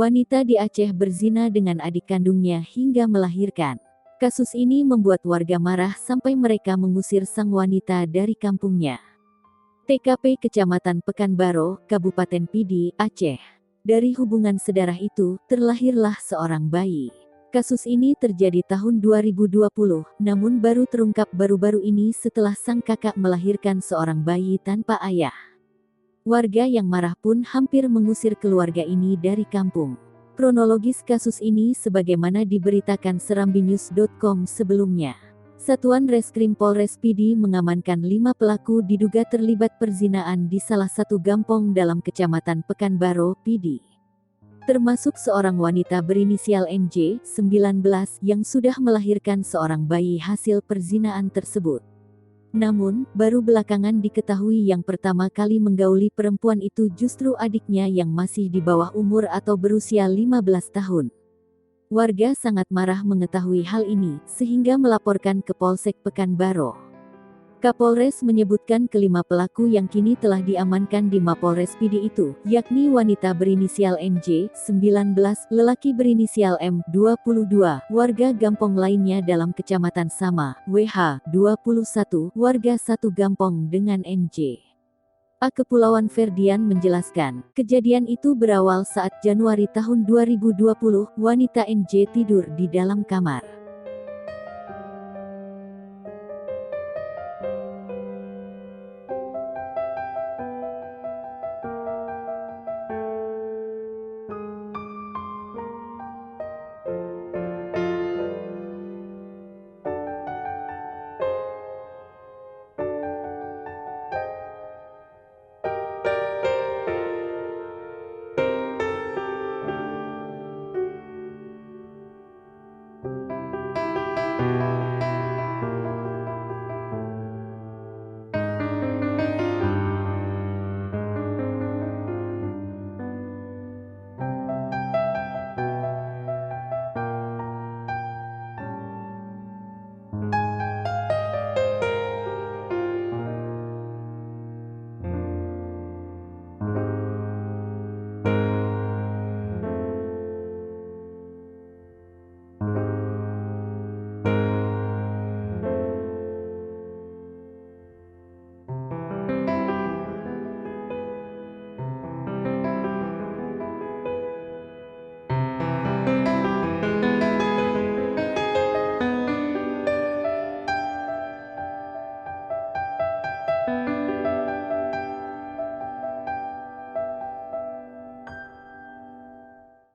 Wanita di Aceh berzina dengan adik kandungnya hingga melahirkan. Kasus ini membuat warga marah sampai mereka mengusir sang wanita dari kampungnya. TKP Kecamatan Pekanbaro, Kabupaten Pidi, Aceh. Dari hubungan sedarah itu, terlahirlah seorang bayi. Kasus ini terjadi tahun 2020, namun baru terungkap baru-baru ini setelah sang kakak melahirkan seorang bayi tanpa ayah. Warga yang marah pun hampir mengusir keluarga ini dari kampung. Kronologis kasus ini sebagaimana diberitakan serambinews.com sebelumnya. Satuan Reskrim Polres Pidi mengamankan 5 pelaku diduga terlibat perzinaan di salah satu gampong dalam Kecamatan Pekanbaro, Pidi. Termasuk seorang wanita berinisial NJ, 19, yang sudah melahirkan seorang bayi hasil perzinaan tersebut. Namun, baru belakangan diketahui yang pertama kali menggauli perempuan itu justru adiknya yang masih di bawah umur atau berusia 15 tahun. Warga sangat marah mengetahui hal ini, sehingga melaporkan ke Polsek Pekanbaro. Kapolres menyebutkan kelima pelaku yang kini telah diamankan di Mapolres Pidi itu, yakni wanita berinisial NJ, 19, lelaki berinisial M, 22, warga gampong lainnya dalam kecamatan sama, WH, 21, warga satu gampong dengan NJ. Kepulauan Ferdian menjelaskan, kejadian itu berawal saat Januari tahun 2020, wanita NJ tidur di dalam kamar.